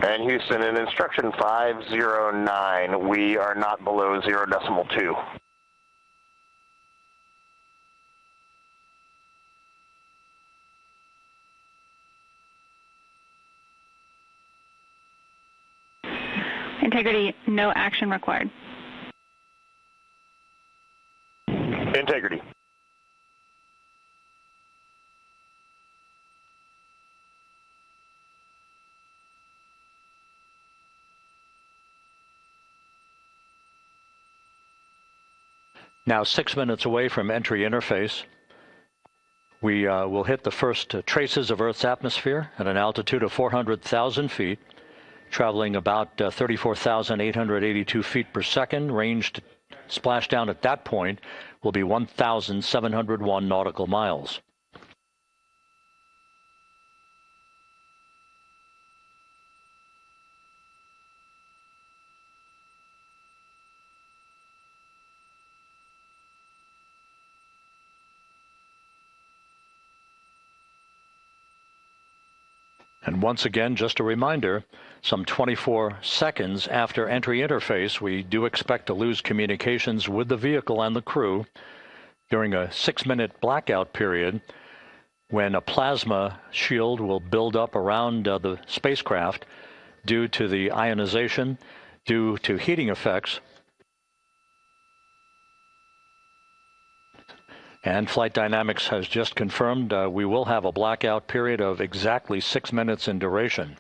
And Houston, in instruction 509, we are not below 0.2. Integrity, no action required. Integrity. Now 6 minutes away from entry interface, we will hit the first traces of Earth's atmosphere at an altitude of 400,000 feet, traveling about 34,882 feet per second. Range splashdown at that point will be 1,701 nautical miles. And once again, just a reminder, some 24 seconds after entry interface, we do expect to lose communications with the vehicle and the crew during a 6-minute blackout period when a plasma shield will build up around the spacecraft due to the ionization, due to heating effects. And Flight Dynamics has just confirmed we will have a blackout period of exactly 6 minutes in duration.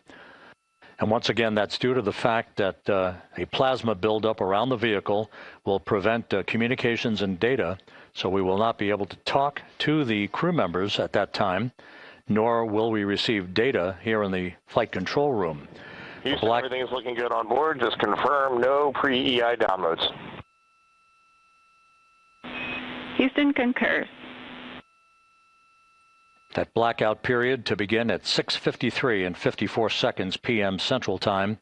And once again, that's due to the fact that a plasma buildup around the vehicle will prevent communications and data, so we will not be able to talk to the crew members at that time, nor will we receive data here in the flight control room. Houston, everything is looking good on board. Just confirm no pre-EI downloads. Houston concurs. That blackout period to begin at 6:53 and 54 seconds p.m. Central Time,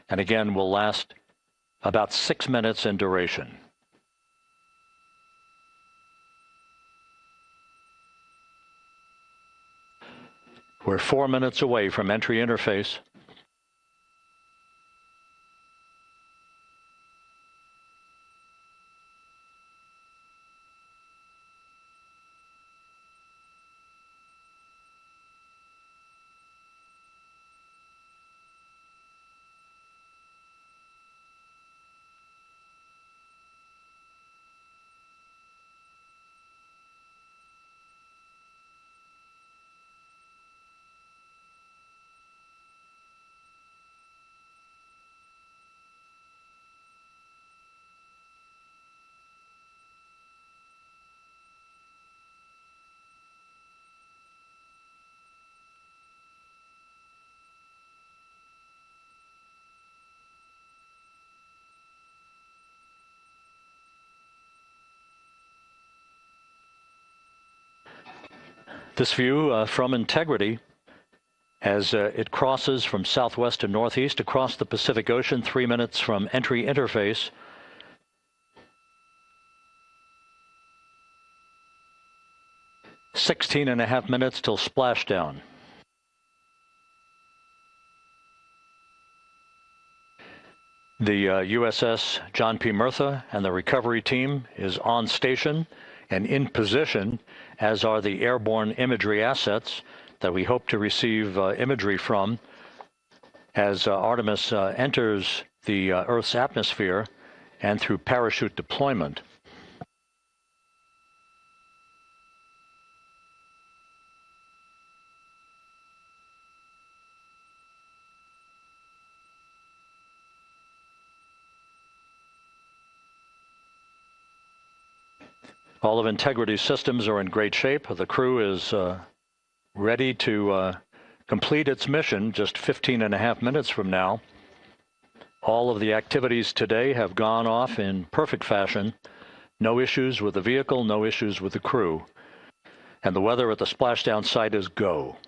and again will last about 6 minutes in duration. We're 4 minutes away from entry interface. This view from Integrity as it crosses from southwest to northeast across the Pacific Ocean, 3 minutes from entry interface. "16.5 minutes till splashdown." The USS John P. Murtha and the recovery team is on station and in position, as are the airborne imagery assets that we hope to receive imagery from as Artemis enters the Earth's atmosphere and through parachute deployment. All of Integrity's systems are in great shape. The crew is ready to complete its mission just 15.5 minutes from now. All of the activities today have gone off in perfect fashion. No issues with the vehicle, no issues with the crew. And the weather at the splashdown site is go.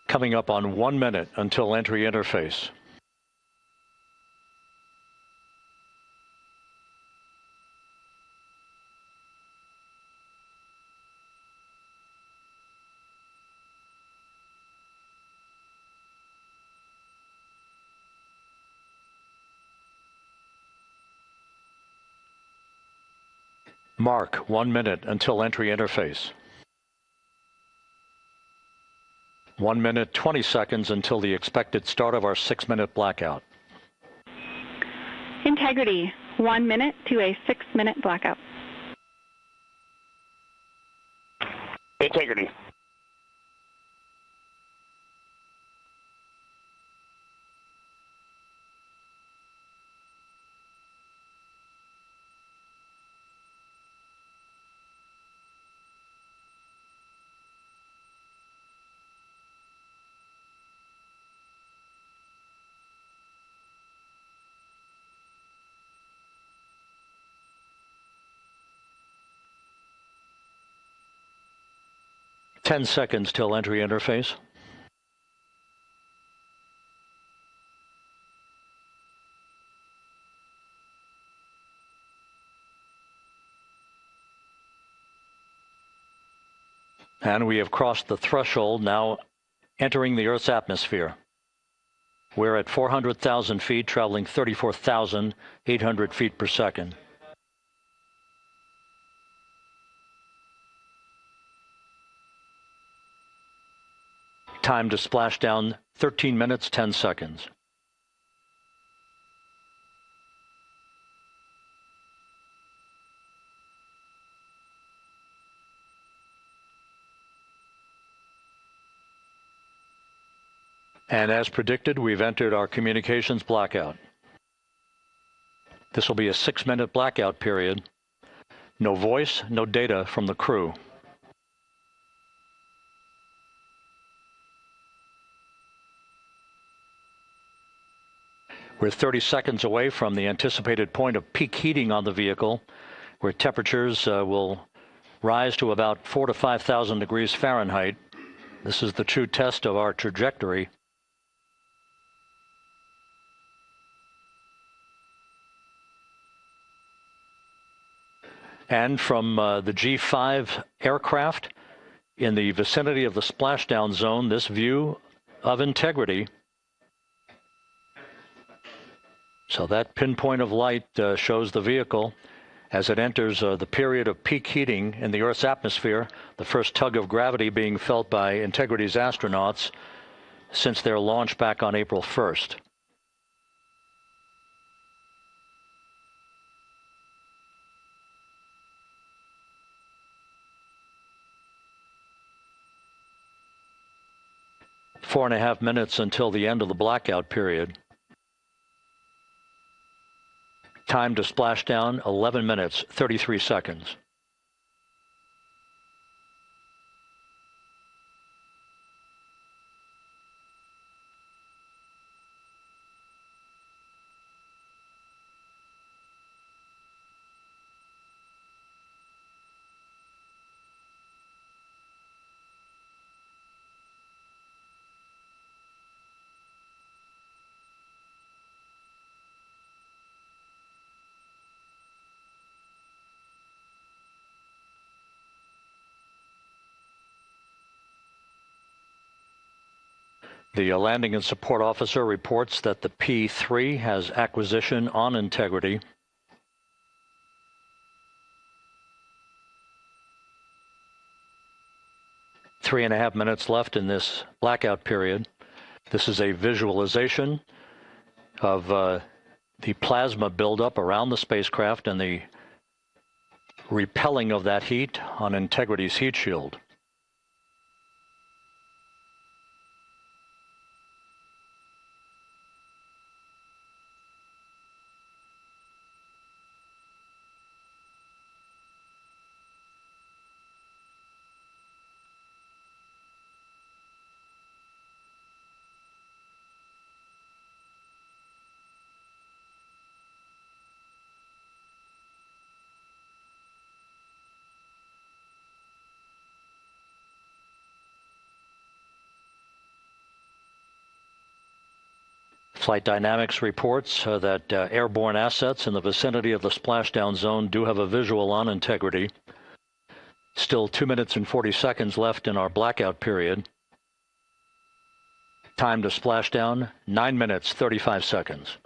Coming up on 1 minute until entry interface. Mark 1 minute until entry interface. 1 minute 20 seconds until the expected start of our 6-minute blackout. Integrity, 1 minute to a 6-minute blackout. Integrity. Ten seconds till entry interface. And we have crossed the threshold, now entering the Earth's atmosphere. We're at 400,000 feet, traveling 34,800 feet per second. Time to splash down, 13 minutes, 10 seconds. And as predicted, we've entered our communications blackout. This will be a 6-minute blackout period. No voice, no data from the crew. We're 30 seconds away from the anticipated point of peak heating on the vehicle, where temperatures will rise to about 4,000 to 5,000 degrees Fahrenheit. This is the true test of our trajectory. And from the G5 aircraft in the vicinity of the splashdown zone, this view of integrity. So that pinpoint of light shows the vehicle as it enters the period of peak heating in the Earth's atmosphere, the first tug of gravity being felt by Integrity's astronauts since their launch back on April 1st. Four and a half minutes until the end of the blackout period. Time to splash down, 11 minutes, 33 seconds. The landing and support officer reports that the P3 has acquisition on Integrity. Three and a half minutes left in this blackout period. This is a visualization of the plasma buildup around the spacecraft and the repelling of that heat on Integrity's heat shield. Flight Dynamics reports that airborne assets in the vicinity of the splashdown zone do have a visual on integrity. Still 2 minutes and 40 seconds left in our blackout period. Time to splashdown, 9 minutes, 35 seconds.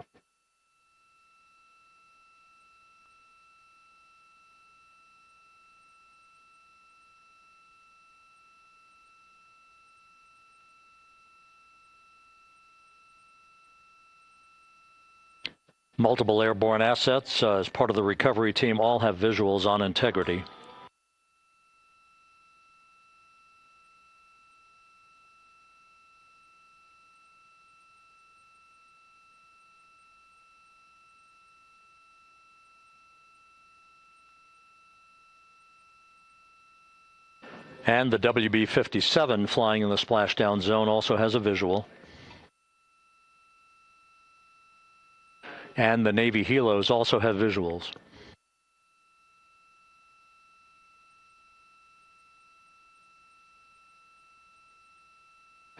Multiple airborne assets as part of the recovery team all have visuals on integrity. And the WB-57 flying in the splashdown zone also has a visual. And the Navy helos also have visuals.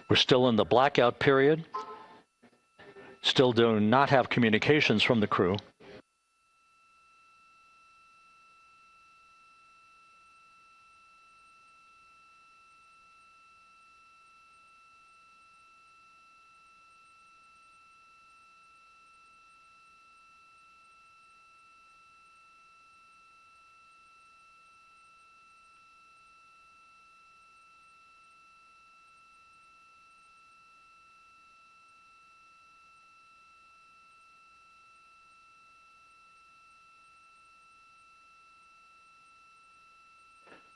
We're still in the blackout period. Still do not have communications from the crew.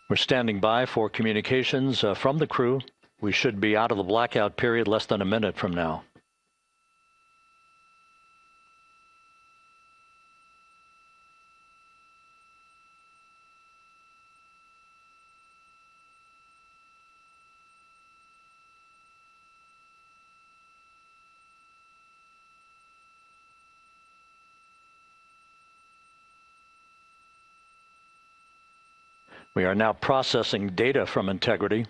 We're standing by for communications from the crew. We should be out of the blackout period less than a minute from now. We are now processing data from integrity.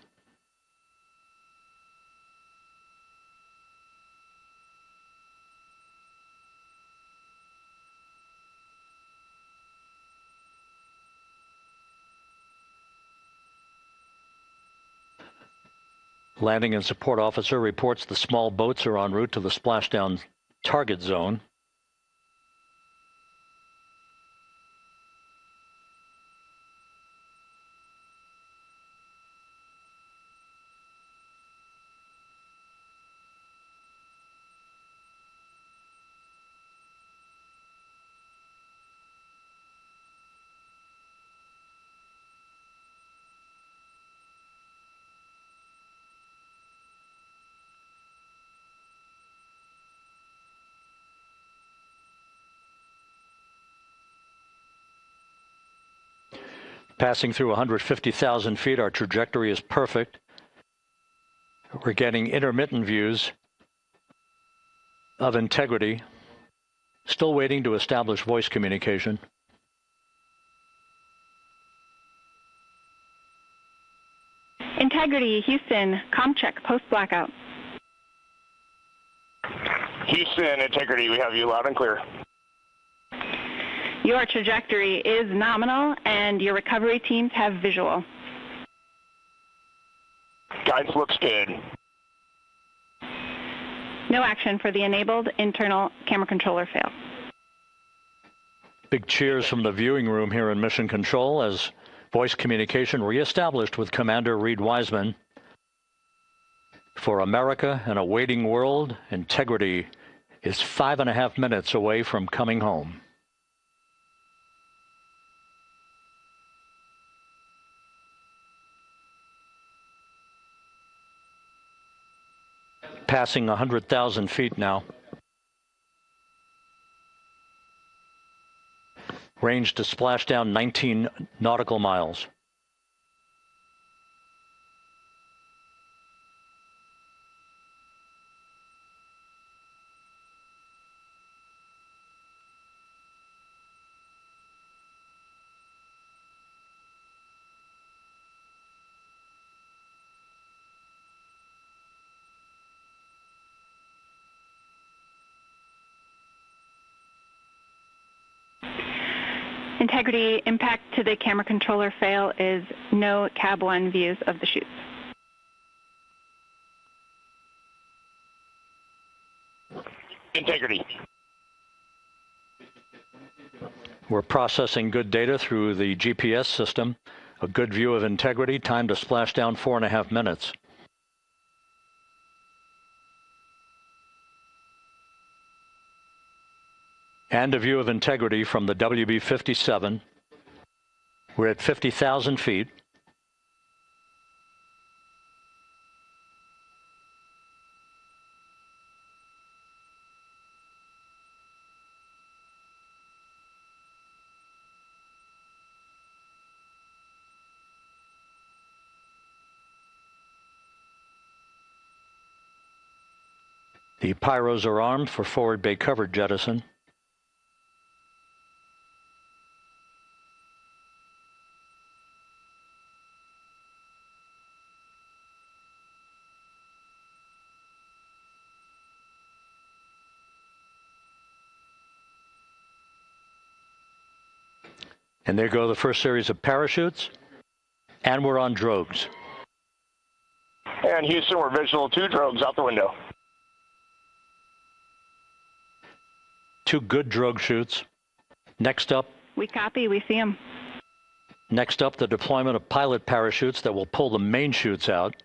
Landing and support officer reports the small boats are en route to the splashdown target zone. Passing through 150,000 feet, our trajectory is perfect. We're getting intermittent views of integrity. Still waiting to establish voice communication. Integrity, Houston, comm check, post-blackout. Houston, Integrity, we have you loud and clear. Your trajectory is nominal, and your recovery teams have visual. Guidance looks good. No action for the enabled internal camera controller fail. Big cheers from the viewing room here in Mission Control as voice communication reestablished with Commander Reed Wiseman. For America and a waiting world, Integrity is 5.5 minutes away from coming home. Passing 100,000 feet now. Range to splashdown 19 nautical miles. Integrity, impact to the camera controller fail is no cab 1 views of the chutes. Integrity. We're processing good data through the GPS system. A good view of integrity, time to splashdown 4.5 minutes. And a view of integrity from the WB-57. We're at 50,000 feet. The pyros are armed for forward bay cover jettison. And there go the first series of parachutes, and we're on drogues. And Houston, we're visual 2 drogues out the window. 2 good drogue chutes. Next up. We copy, we see them. Next up, the deployment of pilot parachutes that will pull the main chutes out.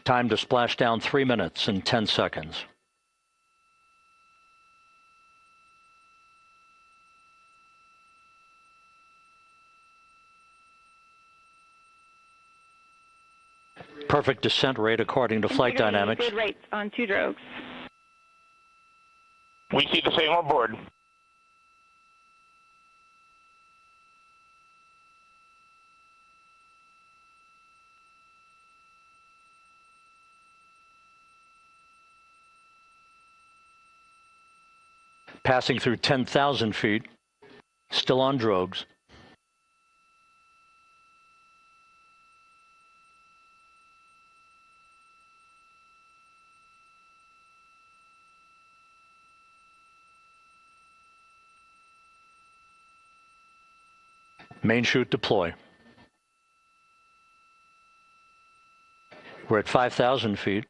Time to splash down 3 minutes and 10 seconds. Perfect descent rate according to flight dynamics. Good rates on 2 drogues. We see the same on board. Passing through 10,000 feet, still on drogues. Main chute deploy. We're at 5,000 feet.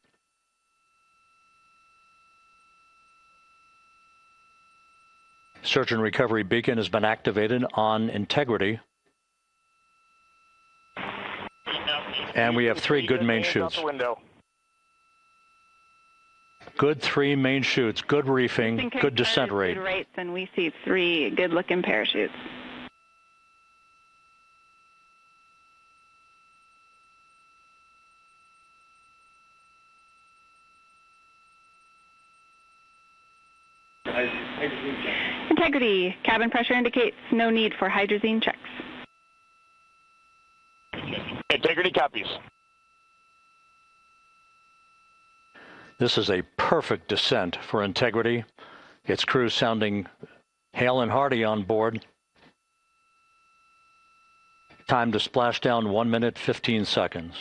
Search and recovery beacon has been activated on integrity. And we have 3 good main chutes. Good 3 main chutes, good reefing, good descent rate. Good rates, and we see 3 good-looking parachutes. Integrity. Cabin pressure indicates no need for hydrazine checks. Integrity copies. This is a perfect descent for integrity. Its crew sounding hale and hearty on board. Time to splash down 1 minute, 15 seconds.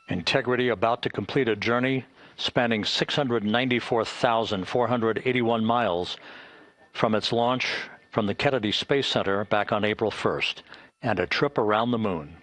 Integrity about to complete a journey spanning 694,481 miles from its launch from the Kennedy Space Center back on April 1st, and a trip around the moon.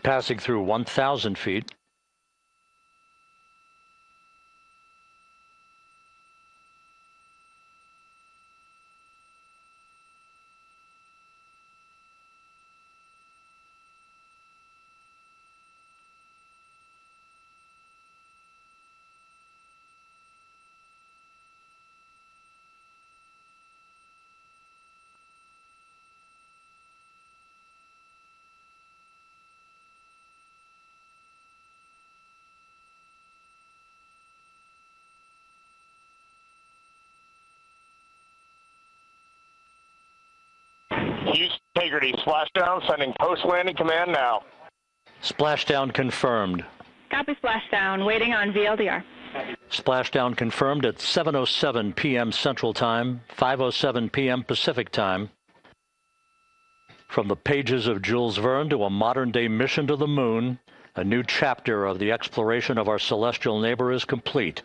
Passing through 1,000 feet. Integrity, splashdown, sending post-landing command now. Splashdown confirmed. Copy splashdown, waiting on VLDR. Splashdown confirmed at 7:07 p.m. Central Time, 5:07 p.m. Pacific Time. From the pages of Jules Verne to a modern-day mission to the moon, a new chapter of the exploration of our celestial neighbor is complete.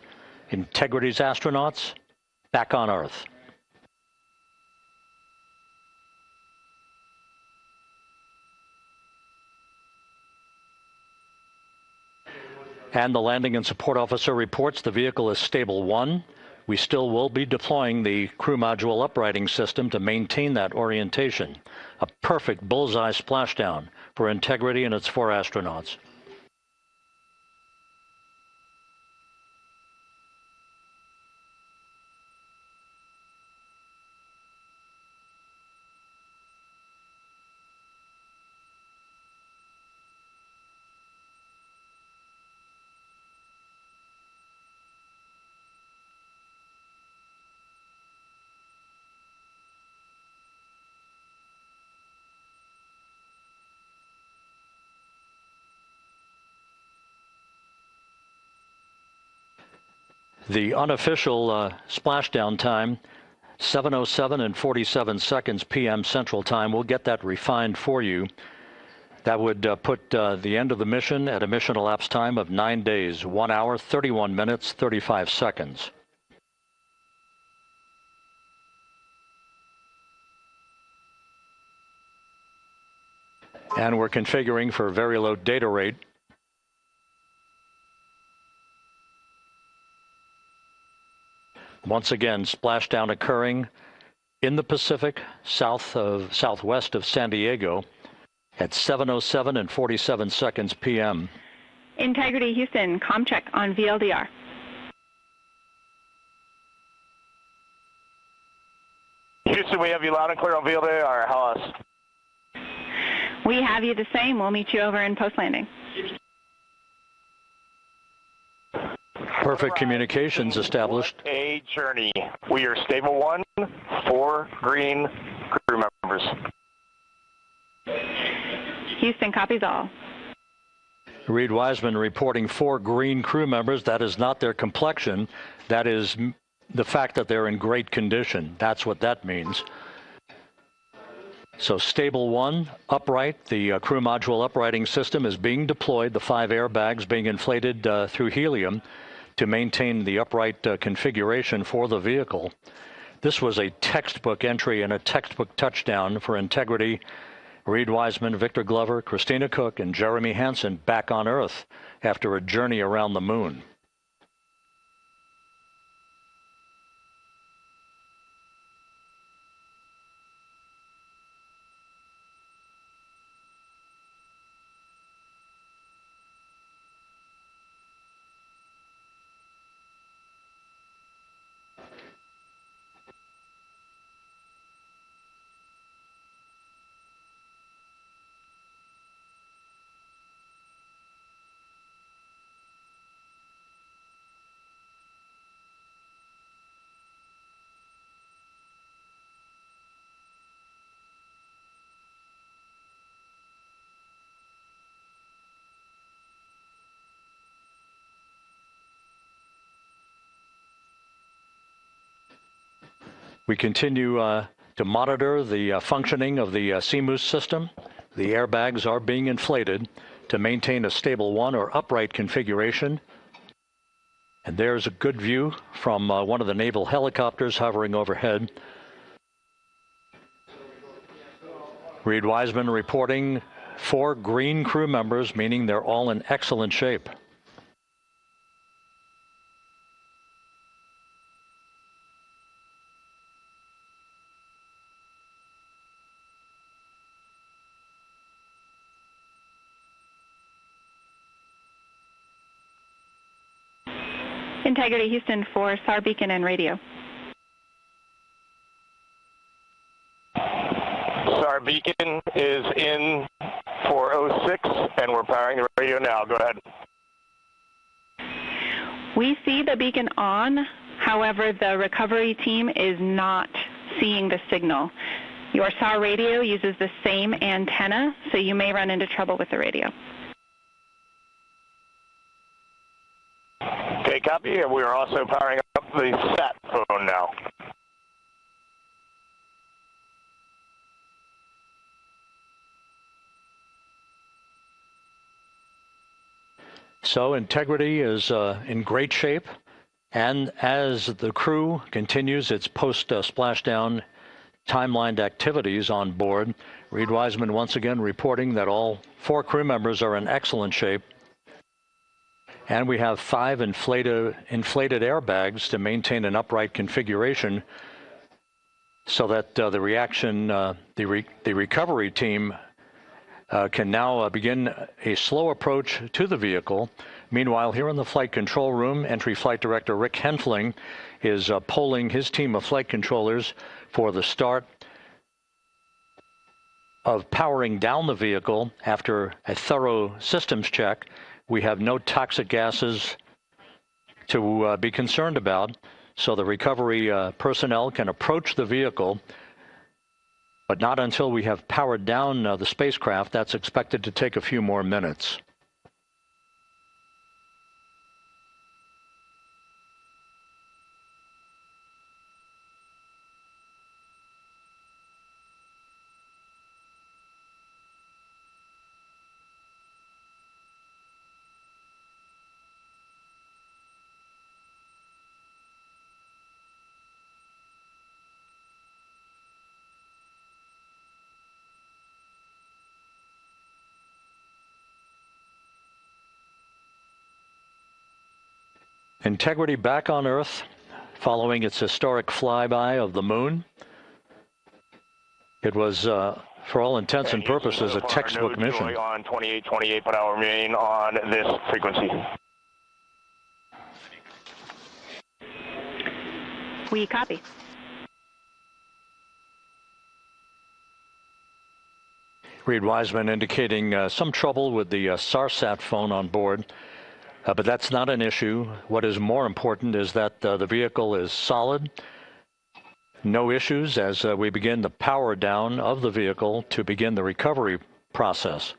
Integrity's astronauts back on Earth. And the landing and support officer reports the vehicle is stable 1. We still will be deploying the crew module uprighting system to maintain that orientation. A perfect bullseye splashdown for Integrity and its 4 astronauts. The unofficial splashdown time, 7:07 and 47 seconds p.m. Central Time. We'll get that refined for you. That would put the end of the mission at a mission elapsed time of 9 days, 1 hour, 31 minutes, 35 seconds. And we're configuring for very low data rate. Once again, splashdown occurring in the Pacific, southwest of San Diego at 7:07 and 47 seconds p.m. Integrity Houston, comm check on VLDR. Houston, we have you loud and clear on VLDR. How else? We have you the same. We'll meet you over in post-landing. Perfect communications established. A journey. We are stable 1, 4 green crew members. Houston copies all. Reed Wiseman reporting 4 green crew members. That is not their complexion. That is the fact that they're in great condition. That's what that means. So stable 1, upright. The crew module uprighting system is being deployed. The 5 airbags being inflated through helium to maintain the upright configuration for the vehicle. This was a textbook entry and a textbook touchdown for Integrity. Reed Wiseman, Victor Glover, Christina Cook, and Jeremy Hansen back on Earth after a journey around the moon. We continue to monitor the functioning of the CMOOS system. The airbags are being inflated to maintain a stable 1 or upright configuration. And there's a good view from one of the naval helicopters hovering overhead. Reed Wiseman reporting 4 green crew members, meaning they're all in excellent shape. Integrity Houston for SAR beacon and radio. SAR beacon is in 406, and we're powering the radio now. Go ahead. We see the beacon on. However, the recovery team is not seeing the signal. Your SAR radio uses the same antenna, so you may run into trouble with the radio. Okay, copy. And we are also powering up the sat phone now. So integrity is in great shape, and as the crew continues its post-splashdown timelined activities on board, Reed Wiseman once again reporting that all 4 crew members are in excellent shape. And we have 5 inflated airbags to maintain an upright configuration so that the recovery team can now begin a slow approach to the vehicle. Meanwhile, here in the flight control room, Entry Flight Director Rick Henfling is polling his team of flight controllers for the start of powering down the vehicle after a thorough systems check. We have no toxic gases to be concerned about, so the recovery personnel can approach the vehicle, but not until we have powered down the spacecraft. That's expected to take a few more minutes. Integrity back on Earth following its historic flyby of the moon. It was, for all intents and purposes, a textbook mission. On 28 per hour remain on this frequency. We copy. Reed Wiseman indicating some trouble with the SARSAT phone on board. But that's not an issue. What is more important is that the vehicle is solid. No issues as we begin the power down of the vehicle to begin the recovery process.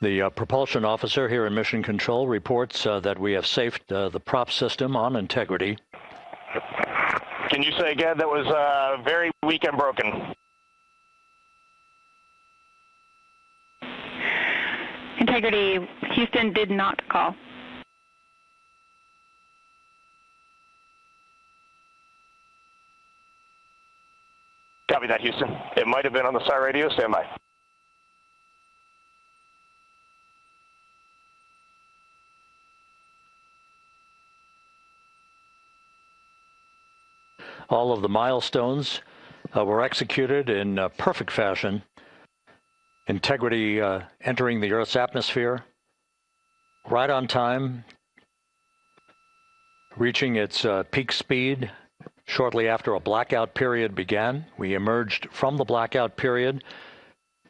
The propulsion officer here in Mission Control reports that we have safed the prop system on integrity. Can you say again? That was very weak and broken. Integrity, Houston did not call. Copy that, Houston. It might have been on the SAR radio. Stand by. All of the milestones were executed in perfect fashion. Integrity entering the Earth's atmosphere right on time, reaching its peak speed shortly after a blackout period began. We emerged from the blackout period,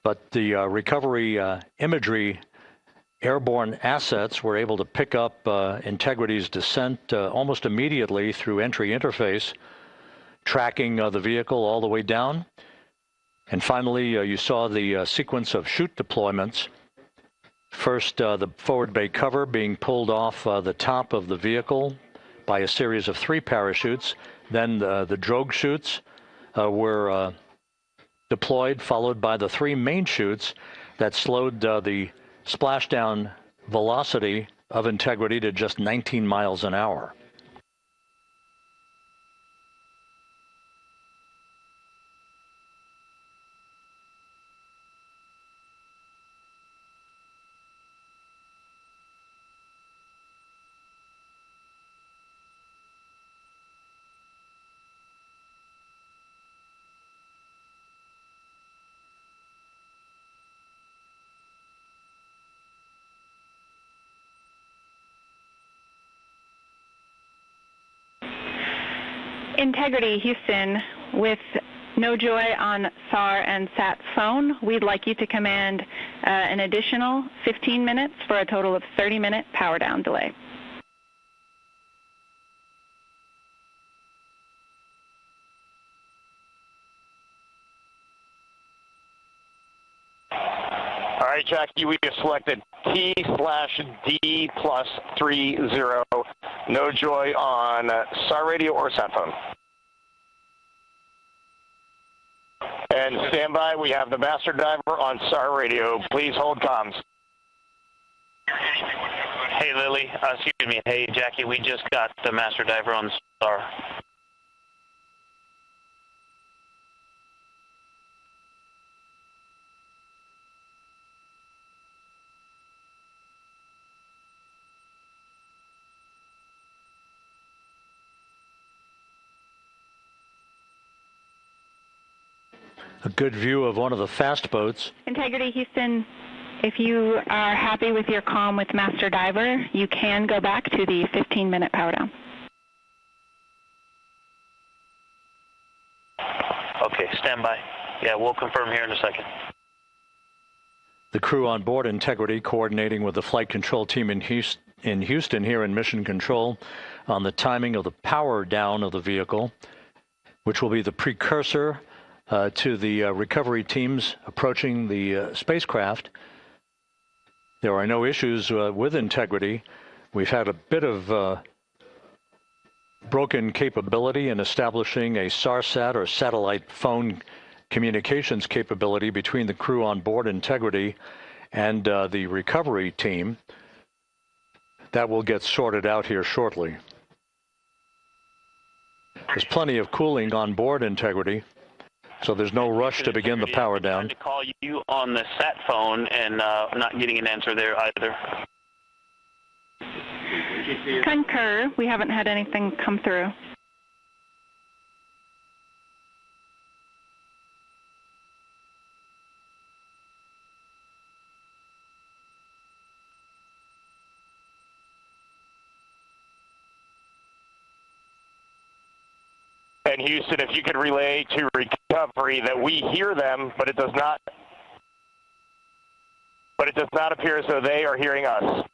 but the recovery imagery airborne assets were able to pick up Integrity's descent almost immediately through entry interface, tracking the vehicle all the way down. And finally, you saw the sequence of chute deployments. First, the forward bay cover being pulled off the top of the vehicle by a series of 3 parachutes. Then the drogue chutes were deployed, followed by the 3 main chutes that slowed the splashdown velocity of Integrity to just 19 miles an hour. Integrity, Houston, with no joy on SAR and SAT phone, we'd like you to command an additional 15 minutes for a total of 30-minute power down delay. All right, Jackie, we have selected T/D+30. No joy on SAR radio or sat phone. And stand by, we have the master diver on SAR radio. Please hold comms. Hey, Lily. Excuse me. Hey, Jackie, we just got the master diver on SAR. A good view of one of the fast boats. Integrity, Houston, if you are happy with your comm with master diver, you can go back to the 15-minute power down. Okay, stand by. Yeah, we'll confirm here in a second. The crew on board Integrity coordinating with the flight control team in Houston here in Mission Control on the timing of the power down of the vehicle, which will be the precursor to the recovery teams approaching the spacecraft. There are no issues with Integrity. We've had a bit of broken capability in establishing a SARSAT or satellite phone communications capability between the crew on board Integrity and the recovery team. That will get sorted out here shortly. There's plenty of cooling on board Integrity, so there's no rush to begin the power down. I'm trying to call you on the sat phone and not getting an answer there either. Concur. We haven't had anything come through. And Houston, if you could relay to recovery that we hear them, but it does not appear as though they are hearing us.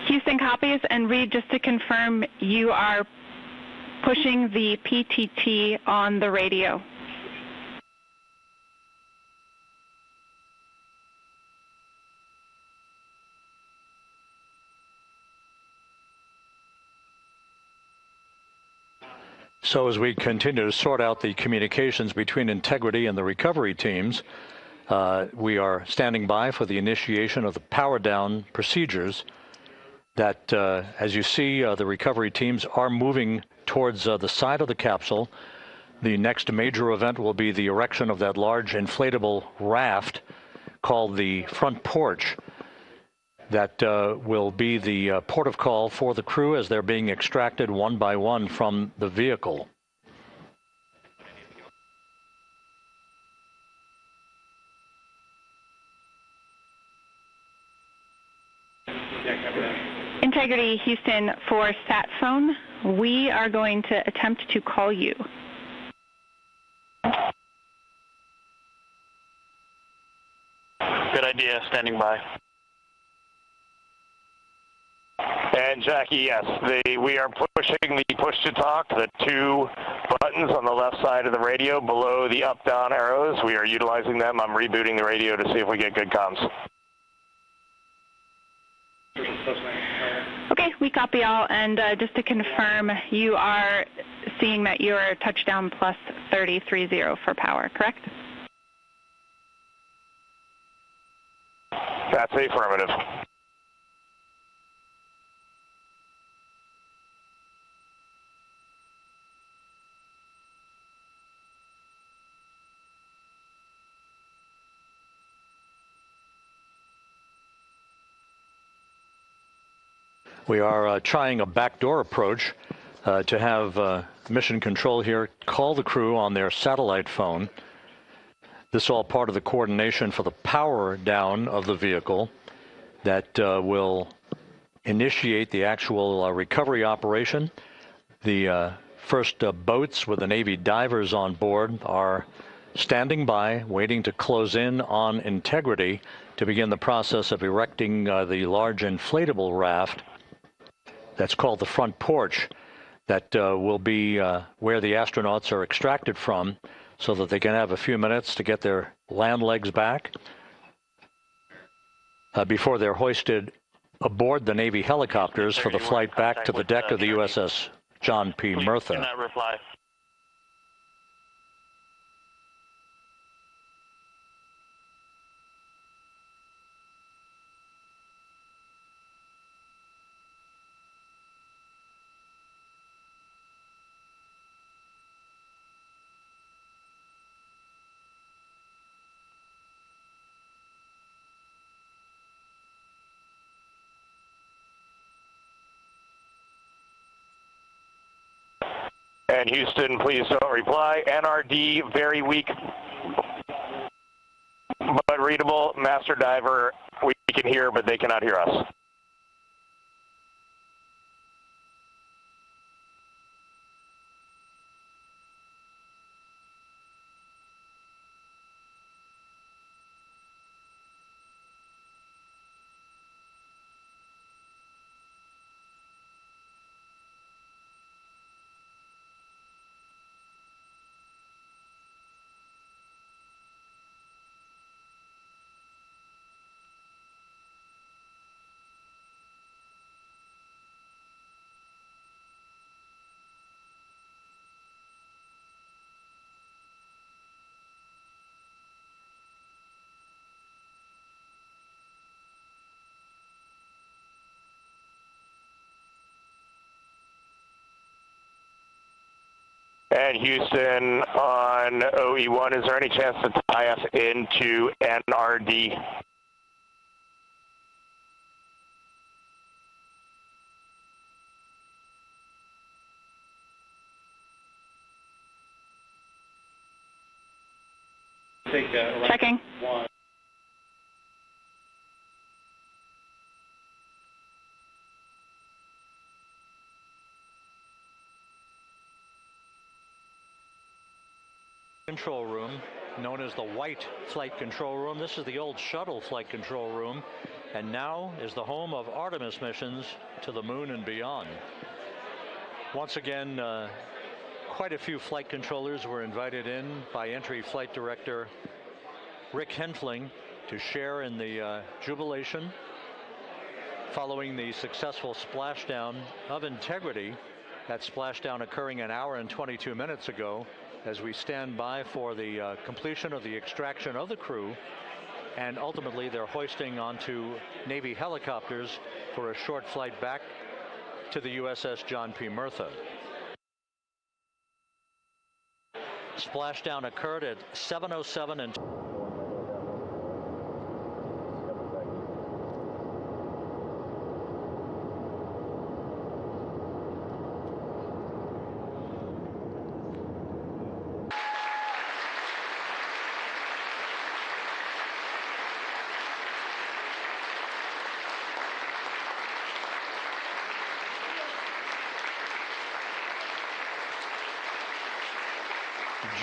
Houston copies, and Reed, just to confirm, you are pushing the PTT on the radio. So as we continue to sort out the communications between Integrity and the recovery teams, we are standing by for the initiation of the power down procedures that, as you see, the recovery teams are moving towards the side of the capsule. The next major event will be the erection of that large inflatable raft called the front porch. That will be the port of call for the crew as they're being extracted one by one from the vehicle. Integrity, Houston, for sat phone, we are going to attempt to call you. Good idea, standing by. And Jackie, yes, we are pushing the push to talk, the two buttons on the left side of the radio below the up-down arrows. We are utilizing them. I'm rebooting the radio to see if we get good comms. Okay, we copy all, and just to confirm, you are seeing that you're touchdown plus 3030 for power, correct? That's affirmative. We are trying a backdoor approach to have Mission Control here call the crew on their satellite phone. This is all part of the coordination for the power down of the vehicle. that will initiate the actual recovery operation. The first boats with the Navy divers on board are standing by, waiting to close in on Integrity to begin the process of erecting the large inflatable raft that's called the front porch, that will be where the astronauts are extracted from so that they can have a few minutes to get their land legs back before they're hoisted aboard the Navy helicopters for the flight back to the deck of the USS John P. Murtha. Cannot reply. And Houston, please don't reply. NRD, very weak, but readable. Master Diver, we can hear, but they cannot hear us. And Houston on OE1, is there any chance to tie us into NRD? Checking. Control room, known as the White Flight Control Room. This is the old shuttle flight control room, and now is the home of Artemis missions to the moon and beyond. Once again, quite a few flight controllers were invited in by Entry Flight Director Rick Henfling to share in the jubilation following the successful splashdown of Integrity. That splashdown occurring an hour and 22 minutes ago, as we stand by for the completion of the extraction of the crew, and ultimately they're hoisting onto Navy helicopters for a short flight back to the USS John P. Murtha. Splashdown occurred at 7:07 and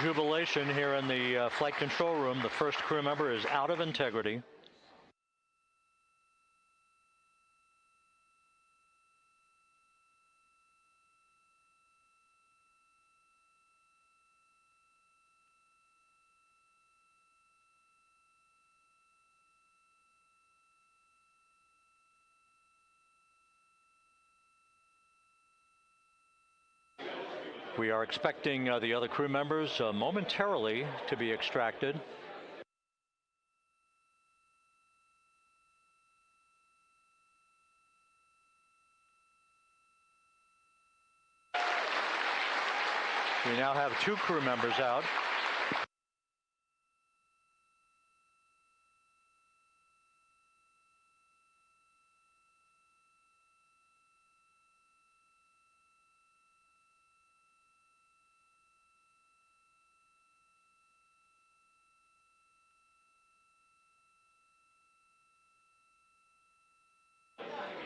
jubilation here in the flight control room. The first crew member is out of Integrity. We are expecting the other crew members momentarily to be extracted. We now have 2 crew members out.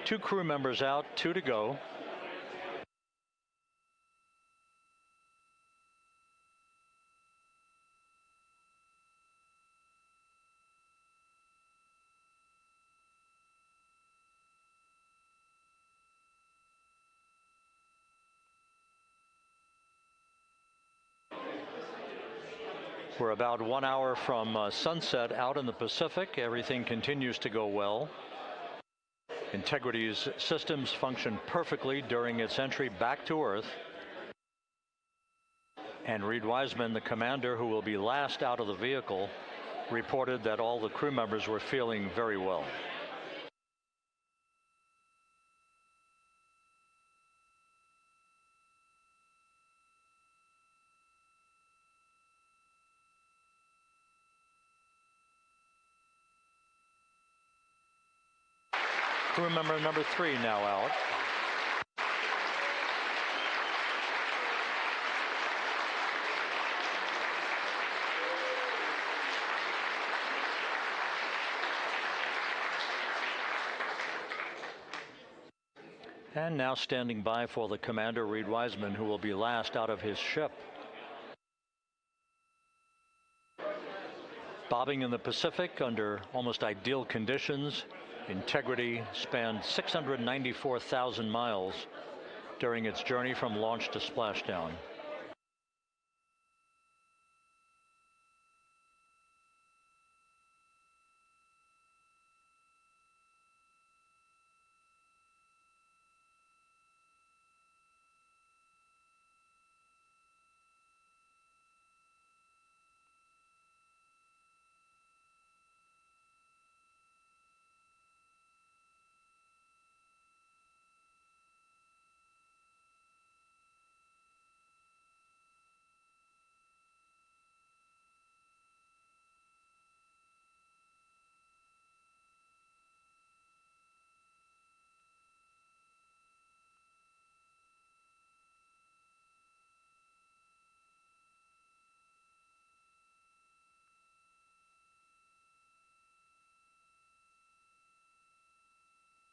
2 crew members out, 2 to go. We're about 1 hour from sunset out in the Pacific. Everything continues to go well. Integrity's systems function perfectly during its entry back to Earth. And Reed Wiseman, the commander who will be last out of the vehicle, reported that all the crew members were feeling very well. Crew member number 3 now out. And now standing by for the commander, Reed Wiseman, who will be last out of his ship. Bobbing in the Pacific under almost ideal conditions, Integrity spanned 694,000 miles during its journey from launch to splashdown.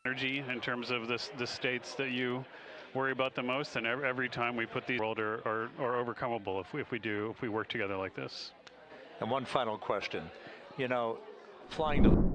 Energy in terms of the states that you worry about the most, and every time we put these world are overcomable if we work together like this. And one final question. You know, flying to